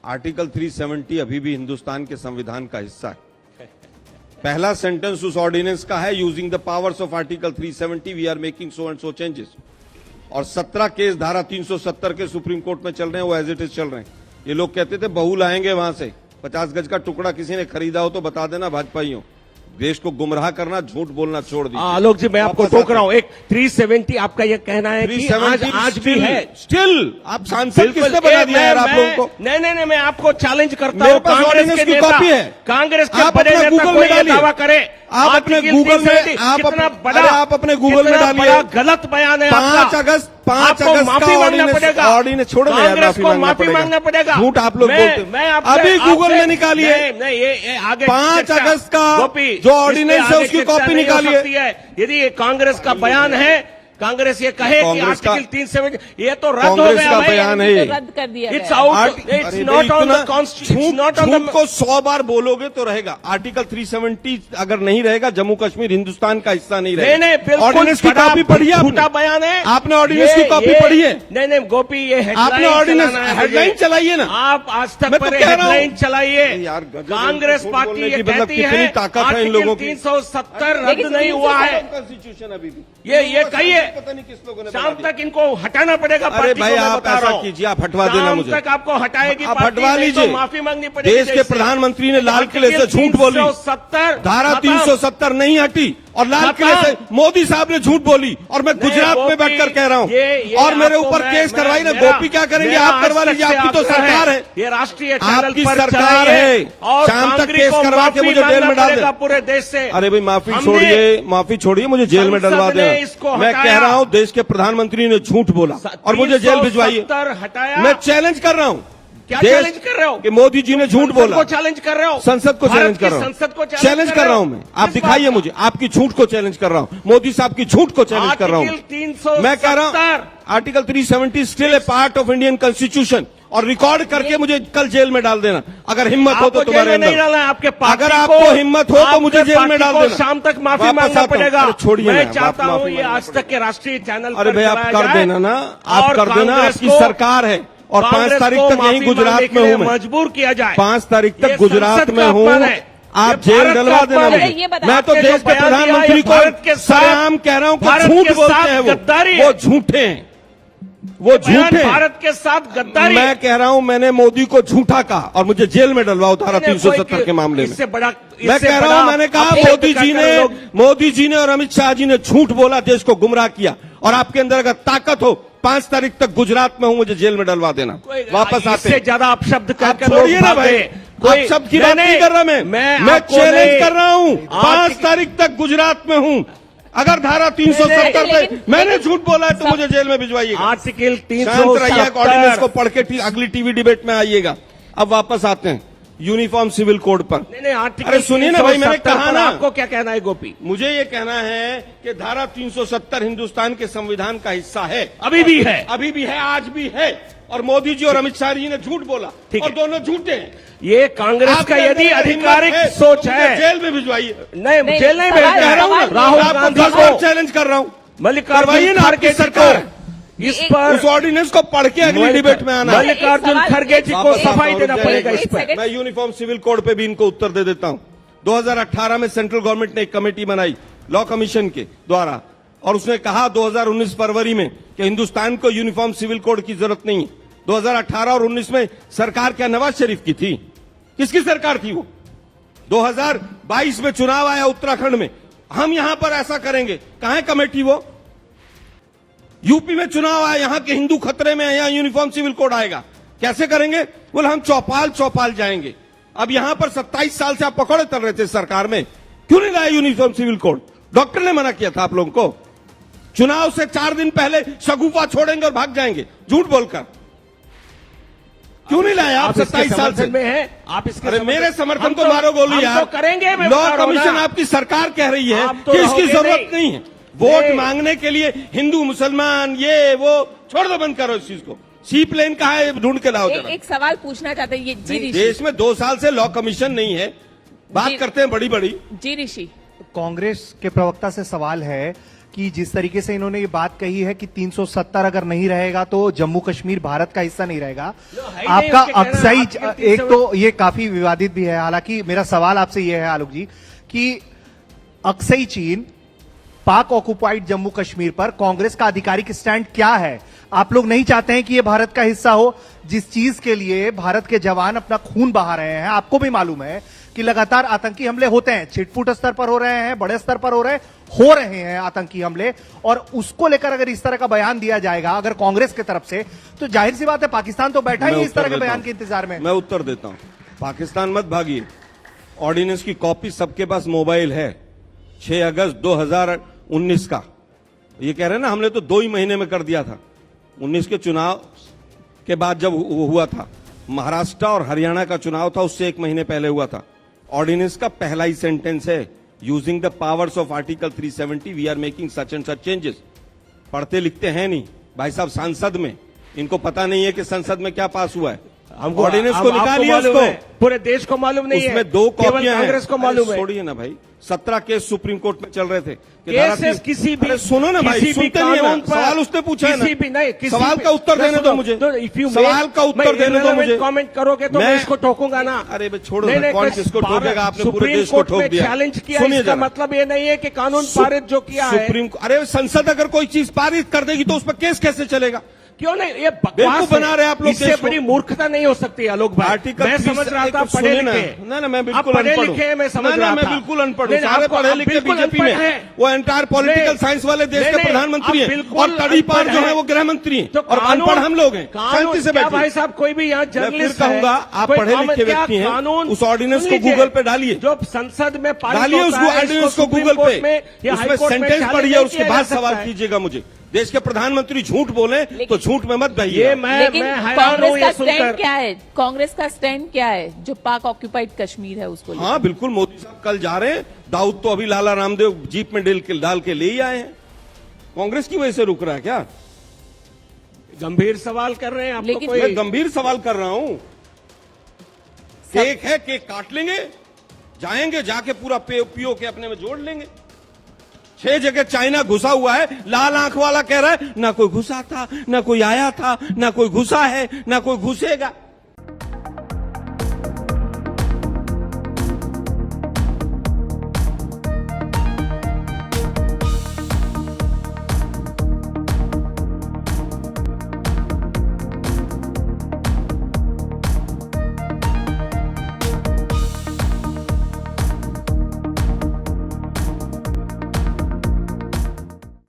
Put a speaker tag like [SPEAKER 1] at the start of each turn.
[SPEAKER 1] Article 370 अभी भी हिंदुस्तान के संविधान का हिस्सा है। पहला सेंटेंस उस ऑर्डिनेंस का है, using the powers of article 370 we are making so and so changes. और 17 केस धारा 370 के सुप्रीम कोर्ट में चल रहे हैं, वो एज इट इज चल रहे हैं। ये लोग कहते थे बहू लाएंगे वहां से, 50 गज का टुकड़ा किसी ने खरीदा हो तो बता देना भाजपाइयों। देश को गुमराह करना, झूठ बोलना छोड़ दीजिए।
[SPEAKER 2] आलोक जी, मैं आपको टोक रहा हूं। एक 370 आपका ये कहना है कि आज भी है।
[SPEAKER 1] स्टिल आप सांसद किसने बना दिया यार आप लोगों को?
[SPEAKER 2] नहीं, मैं आपको चैलेंज करता हूं।
[SPEAKER 1] कांग्रेस के नेता,
[SPEAKER 2] कॉपी है, कांग्रेस के बड़े नेता कोई ये दावा करे,
[SPEAKER 1] आप अपने गूगल में आप अपने गूगल में डालिए,
[SPEAKER 2] गलत बयान है।
[SPEAKER 1] 5 अगस्त
[SPEAKER 2] माफी मांगना पड़ेगा,
[SPEAKER 1] ऑर्डिनेंस छोड़ो,
[SPEAKER 2] कांग्रेस को माफी मांगना पड़ेगा।
[SPEAKER 1] झूठ आप लोग बोलते हैं। अभी गूगल में निकालिए,
[SPEAKER 2] ये आगे
[SPEAKER 1] 5 अगस्त का जो ऑर्डिनेंस है उसकी कॉपी निकालिए।
[SPEAKER 2] यदि ये कांग्रेस का बयान है, कांग्रेस ये कहे कि आर्टिकल 370 ये तो रद्द हो
[SPEAKER 1] कांग्रेस
[SPEAKER 2] गया
[SPEAKER 1] का बयान है,
[SPEAKER 3] रद्द कर दिया।
[SPEAKER 2] It's out, it's not on the constitution, not on the.
[SPEAKER 1] को 100 बार बोलोगे तो रहेगा। आर्टिकल 370 अगर नहीं रहेगा, जम्मू कश्मीर हिंदुस्तान का हिस्सा नहीं रहेगा।
[SPEAKER 2] नहीं, बिल्कुल
[SPEAKER 1] ऑर्डिनेंस की कॉपी पढ़ी है,
[SPEAKER 2] झूठा बयान है।
[SPEAKER 1] आपने ऑर्डिनेंस की कॉपी पढ़ी है?
[SPEAKER 2] नहीं गोपी, ये
[SPEAKER 1] आपने ऑर्डिनेंस हेडलाइन चलाइए ना।
[SPEAKER 2] आप आज तक पर हेडलाइन चलाइए। कांग्रेस पार्टी ये कहती है
[SPEAKER 1] ताकत है इन लोगों की।
[SPEAKER 2] 370 रद्द नहीं हुआ है,
[SPEAKER 1] कॉन्स्टिट्यूशन अभी भी
[SPEAKER 2] ये कहिए।
[SPEAKER 1] पता नहीं किस लोगों ने
[SPEAKER 2] शाम तक इनको हटाना पड़ेगा।
[SPEAKER 1] अरे भाई आप ऐसा कीजिए, आप हटवा देना मुझे।
[SPEAKER 2] शाम तक आपको हटाएगी,
[SPEAKER 1] आप हटवा लीजिए।
[SPEAKER 2] माफी मांगनी पड़ेगी।
[SPEAKER 1] देश के प्रधानमंत्री ने लाल किले से झूठ बोली,
[SPEAKER 2] 370
[SPEAKER 1] धारा 370 नहीं हटी, और लाल किले से मोदी साहब ने झूठ बोली, और मैं गुजरात में बैठकर कह रहा हूँ, और मेरे ऊपर केस करवाई ना। गोपी क्या करेंगे? आप करवा लीजिए, आपकी तो सरकार है,
[SPEAKER 2] ये राष्ट्रीय
[SPEAKER 1] आपकी सरकार है। शाम तक केस करवा के मुझे जेल में डाल देगा
[SPEAKER 2] पूरे देश से।
[SPEAKER 1] अरे भाई माफी छोड़िए, मुझे जेल में डलवा देना। मैं कह रहा हूँ देश के प्रधानमंत्री ने झूठ बोला और मुझे जेल भिजवाइए। मैं चैलेंज कर रहा हूँ।
[SPEAKER 2] क्या चैलेंज कर रहे हो?
[SPEAKER 1] कि मोदी जी ने झूठ बोला।
[SPEAKER 2] को चैलेंज कर रहे हो?
[SPEAKER 1] संसद को चैलेंज कर रहा हूँ।
[SPEAKER 2] संसद को
[SPEAKER 1] चैलेंज कर रहा हूँ मैं। आप दिखाइए मुझे, आपकी झूठ को चैलेंज कर रहा हूँ, मोदी साहब की झूठ को चैलेंज कर रहा हूँ। मैं कह रहा हूँ article 370 still a part of Indian constitution, और रिकॉर्ड करके मुझे कल जेल में डाल देना अगर हिम्मत हो तो तुम्हारे अंदर।
[SPEAKER 2] नहीं डालना है आपके पास।
[SPEAKER 1] अगर आपको हिम्मत हो तो मुझे जेल में डाल देना।
[SPEAKER 2] शाम तक माफी मांगना पड़ेगा।
[SPEAKER 1] छोड़िए,
[SPEAKER 2] मैं चाहता हूँ ये आज तक के राष्ट्रीय चैनल।
[SPEAKER 1] अरे भाई आप कर देना ना, आप कर देना, आपकी सरकार है। और 5 तारीख तक यही गुजरात में हूँ मैं,
[SPEAKER 2] मजबूर किया जाए।
[SPEAKER 1] 5 तारीख तक गुजरात में हूँ, आप जेल डलवा देना मुझे। मैं तो देश के प्रधानमंत्री को सलाम कह रहा हूँ कि झूठ बोलते हैं वो झूठे हैं, वो झूठे।
[SPEAKER 2] भारत के साथ गद्दारी।
[SPEAKER 1] मैं कह रहा हूं मैंने मोदी को झूठा कहा और मुझे जेल में डलवाओ धारा 370 के मामले में। मैं कह रहा हूं, मैंने कहा मोदी जी ने और अमित शाह जी ने झूठ बोला, देश को गुमराह किया। और आपके अंदर अगर ताकत हो, 5 तारीख तक गुजरात में हूं, मुझे जेल में डलवा देना। वापस आते
[SPEAKER 2] इससे ज्यादा आप शब्द
[SPEAKER 1] छोड़िए ना भाई, आप शब्द की बात नहीं कर रहा मैं चैलेंज कर रहा हूं। 5 तारीख तक गुजरात में हूं, अगर धारा 370 पे मैंने झूठ बोला है तो मुझे जेल में भिजवाइएगा।
[SPEAKER 2] आर्टिकल
[SPEAKER 1] 370 ऑर्डिनेंस को पढ़ के अगली टीवी डिबेट में आइएगा। अब वापस आते हैं यूनिफॉर्म सिविल कोड पर।
[SPEAKER 2] नहीं आर्टिकल,
[SPEAKER 1] अरे सुनिए ना भाई, मैंने कहा ना।
[SPEAKER 2] आपको क्या कहना है गोपी?
[SPEAKER 1] मुझे ये कहना है कि धारा 370 हिंदुस्तान के संविधान का हिस्सा है,
[SPEAKER 2] अभी भी है,
[SPEAKER 1] अभी भी है, आज भी है। और मोदी जी और अमित शाह जी ने झूठ बोला और दोनों झूठे हैं।
[SPEAKER 2] ये कांग्रेस का यदि आधिकारिक सोच है,
[SPEAKER 1] जेल में भिजवाइए।
[SPEAKER 2] नहीं जेल नहीं भेज रहा हूँ, राहुल गांधी को
[SPEAKER 1] चैलेंज कर रहा हूँ।
[SPEAKER 2] मल्लिकार्जुन खड़गे सरकार इस पर
[SPEAKER 1] उस ऑर्डिनेंस को पढ़ के अगली डिबेट में आना।
[SPEAKER 2] मल्लिकार्जुन खड़गे जी को सफाई देना पड़ेगा इस पर।
[SPEAKER 1] मैं यूनिफॉर्म सिविल कोड पे भी इनको उत्तर दे देता हूं। 2018 में सेंट्रल गवर्नमेंट ने एक कमेटी बनाई लॉ कमीशन के द्वारा, और उसने कहा 2019 फरवरी में कि हिंदुस्तान को यूनिफॉर्म सिविल कोड की जरूरत नहीं है। 2018 और 19 में सरकार क्या नवाज शरीफ की थी? किसकी सरकार थी वो? 2022 में चुनाव आया उत्तराखंड में, हम यहां पर ऐसा करेंगे, कहां है कमेटी वो? यूपी में चुनाव आया, यहां के हिंदू खतरे में है, यहां यूनिफॉर्म सिविल कोड आएगा, कैसे करेंगे? बोले हम चौपाल जाएंगे। अब यहां पर 27 साल से आप पकौड़े तल रहे थे सरकार में, क्यों नहीं लाया यूनिफॉर्म सिविल कोड? डॉक्टर ने मना किया था आप लोगों को। चुनाव से 4 दिन पहले शगुफा छोड़ेंगे और भाग जाएंगे झूठ बोलकर। क्यों नहीं लाया आप? 27 साल से
[SPEAKER 2] में है आप इसके।
[SPEAKER 1] अरे मेरे समर्थन को मारो गोली यार।
[SPEAKER 2] करेंगे
[SPEAKER 1] लॉ कमीशन आपकी सरकार कह रही है कि इसकी जरूरत नहीं है। वोट मांगने के लिए हिंदू मुसलमान ये वो छोड़ दो, बंद करो इस चीज को। सी प्लेन कहाँ है, ढूंढ के लाओ जरा।
[SPEAKER 3] एक सवाल पूछना चाहते हैं ये जी ऋषि।
[SPEAKER 1] देश में 2 साल से लॉ कमीशन नहीं है, बात करते हैं बड़ी बड़ी।
[SPEAKER 3] जी ऋषि,
[SPEAKER 4] कांग्रेस के प्रवक्ता से सवाल है कि जिस तरीके से इन्होंने ये बात कही है कि 370 अगर नहीं रहेगा तो जम्मू कश्मीर भारत का हिस्सा नहीं रहेगा। आपका अक्सई, एक तो ये काफी विवादित भी है। हालांकि मेरा सवाल आपसे ये है आलोक जी कि अक्सई चीन पाक ऑक्युपाइड जम्मू कश्मीर पर कांग्रेस का आधिकारिक स्टैंड क्या है? आप लोग नहीं चाहते हैं कि ये भारत का हिस्सा हो, जिस चीज के लिए भारत के जवान अपना खून बहा रहे हैं। आपको भी मालूम है कि लगातार आतंकी हमले होते हैं, छिटपुट स्तर पर हो रहे हैं, बड़े स्तर पर हो रहे हैं आतंकी हमले, और उसको लेकर अगर इस तरह का बयान दिया जाएगा अगर कांग्रेस की तरफ से, तो जाहिर सी बात है पाकिस्तान तो बैठा ही इस तरह के बयान के इंतजार में।
[SPEAKER 1] मैं उत्तर देता हूं, पाकिस्तान मत भागिए, ऑर्डिनेंस की कॉपी सबके पास मोबाइल है, 6 अगस्त 2019 का। ये कह रहे हैं ना हमने तो 2 ही महीने में कर दिया था। 19 के चुनाव के बाद जब हुआ था, महाराष्ट्र और हरियाणा का चुनाव था उससे 1 महीने पहले हुआ था। ऑर्डिनेंस का पहला ही सेंटेंस है, using the powers of article 370 we are making such and such changes. पढ़ते लिखते हैं नहीं भाई साहब, संसद में इनको पता नहीं है कि संसद में क्या पास हुआ है।
[SPEAKER 2] हमको
[SPEAKER 1] ऑर्डिनेंस को निकालिए, उसको
[SPEAKER 2] पूरे देश को मालूम नहीं है,
[SPEAKER 1] उसमें 2
[SPEAKER 2] केवल
[SPEAKER 1] कॉपियां हैं।
[SPEAKER 2] कांग्रेस को मालूम है।
[SPEAKER 1] छोड़िए ना भाई, 17 केस सुप्रीम कोर्ट में चल रहे थे।
[SPEAKER 2] केसेस किसी भी,
[SPEAKER 1] अरे सुनो ना भाई, सुनते नहीं है ना, सवाल उसने पूछा है ना,
[SPEAKER 2] किसी भी नहीं, किसी
[SPEAKER 1] सवाल
[SPEAKER 2] भी,
[SPEAKER 1] का उत्तर देने दो मुझे, सवाल का उत्तर देने दो मुझे।
[SPEAKER 2] कमेंट करोगे तो मैं इसको ठोकूंगा ना।
[SPEAKER 1] अरे छोड़ो ना, कौन किसको ठोकेगा? आपने पूरे देश को
[SPEAKER 2] सुप्रीम कोर्ट
[SPEAKER 1] ठोक
[SPEAKER 2] में
[SPEAKER 1] दिया।
[SPEAKER 2] चैलेंज किया,
[SPEAKER 1] सुनिए
[SPEAKER 2] इसका
[SPEAKER 1] जरा,
[SPEAKER 2] मतलब ये नहीं है कि कानून पारित जो किया है
[SPEAKER 1] सुप्रीम, अरे संसद अगर कोई चीज पारित कर देगी तो उस पर केस कैसे चलेगा?
[SPEAKER 2] क्यों नहीं? ये
[SPEAKER 1] बेवकूफ बना रहे आप लोग
[SPEAKER 2] इससे
[SPEAKER 1] देश को।
[SPEAKER 2] बड़ी मूर्खता नहीं हो सकती आलोक भाई।
[SPEAKER 1] आर्टिकल
[SPEAKER 2] मैं समझ रहा था पढ़े
[SPEAKER 1] सुनिए ना,
[SPEAKER 2] लिखे,
[SPEAKER 1] ना मैं बिल्कुल
[SPEAKER 2] पढ़े
[SPEAKER 1] अनपढ़
[SPEAKER 2] लिखे, मैं समझ
[SPEAKER 1] हूं।
[SPEAKER 2] रहा
[SPEAKER 1] मैं
[SPEAKER 2] था।
[SPEAKER 1] बिल्कुल अनपढ़ हूं।
[SPEAKER 2] नहीं,
[SPEAKER 1] सारे
[SPEAKER 2] आपको-
[SPEAKER 1] पढ़े
[SPEAKER 2] आप
[SPEAKER 1] लिखे
[SPEAKER 2] बिल्कुल
[SPEAKER 1] बीजेपी
[SPEAKER 2] अनपढ़
[SPEAKER 1] में
[SPEAKER 2] हैं।
[SPEAKER 1] वो एंटायर पॉलिटिकल
[SPEAKER 2] नहीं,
[SPEAKER 1] साइंस वाले देश
[SPEAKER 2] नहीं,
[SPEAKER 1] के
[SPEAKER 2] नहीं,
[SPEAKER 1] प्रधानमंत्री
[SPEAKER 2] आप
[SPEAKER 1] हैं,
[SPEAKER 2] बिल्कुल
[SPEAKER 1] और तड़ी पार
[SPEAKER 2] अनपढ़
[SPEAKER 1] जो है
[SPEAKER 2] हैं।
[SPEAKER 1] वो गृह मंत्री हैं,
[SPEAKER 2] तो
[SPEAKER 1] और अनपढ़ हम लोग हैं। शांति से
[SPEAKER 2] क्या
[SPEAKER 1] बैठिए
[SPEAKER 2] भाई साहब, कोई भी यहाँ
[SPEAKER 1] मैं फिर
[SPEAKER 2] जर्नलिस्ट है,
[SPEAKER 1] कहूंगा, आप
[SPEAKER 2] कोई
[SPEAKER 1] पढ़े लिखे
[SPEAKER 2] क्या
[SPEAKER 1] व्यक्ति हैं,
[SPEAKER 2] कानून
[SPEAKER 1] उस ऑर्डिनेंस को
[SPEAKER 2] लीजिए,
[SPEAKER 1] गूगल पे डालिए,
[SPEAKER 2] जो संसद में पारित
[SPEAKER 1] डालिए
[SPEAKER 2] होता
[SPEAKER 1] उसको
[SPEAKER 2] है,
[SPEAKER 1] ऑर्डिनेंस
[SPEAKER 2] इसको
[SPEAKER 1] को
[SPEAKER 2] सुप्रीम
[SPEAKER 1] गूगल
[SPEAKER 2] कोर्ट में
[SPEAKER 1] पे,
[SPEAKER 2] या
[SPEAKER 1] उसमें
[SPEAKER 2] हाई कोर्ट में
[SPEAKER 1] सेंटेंस
[SPEAKER 2] चैलेंज
[SPEAKER 1] पढ़िए,
[SPEAKER 2] नहीं
[SPEAKER 1] उसके
[SPEAKER 2] किया
[SPEAKER 1] बाद
[SPEAKER 2] जा
[SPEAKER 1] सवाल
[SPEAKER 2] सकता है।
[SPEAKER 1] कीजिएगा मुझे। देश के प्रधानमंत्री झूठ बोले तो झूठ में मत बहिए।
[SPEAKER 2] ये
[SPEAKER 3] लेकिन
[SPEAKER 2] मैं हैरान
[SPEAKER 3] कांग्रेस
[SPEAKER 2] हूं
[SPEAKER 3] का
[SPEAKER 2] ये
[SPEAKER 3] स्टैंड
[SPEAKER 2] सुनकर।
[SPEAKER 3] क्या है? कांग्रेस का स्टैंड क्या है जो पाक ऑक्युपाइड कश्मीर है उसको लेकर?
[SPEAKER 1] हाँ बिल्कुल, मोदी साहब कल जा रहे हैं, दाऊद तो अभी लाला रामदेव जीप में डाल के ले ही आए हैं। कांग्रेस की वजह से रुक रहा है क्या?
[SPEAKER 2] गंभीर सवाल कर रहे हैं आप।
[SPEAKER 3] लेकिन-
[SPEAKER 1] मैं गंभीर सवाल कर रहा हूं। केक है, केक काट लेंगे, जाएंगे, जाके पूरा पीओ के अपने में जोड़ लेंगे। 6 जगह चाइना घुसा हुआ है, लाल आंख वाला कह रहा है ना कोई घुसा था, ना कोई आया था, ना कोई घुसा है, ना कोई घुसेगा।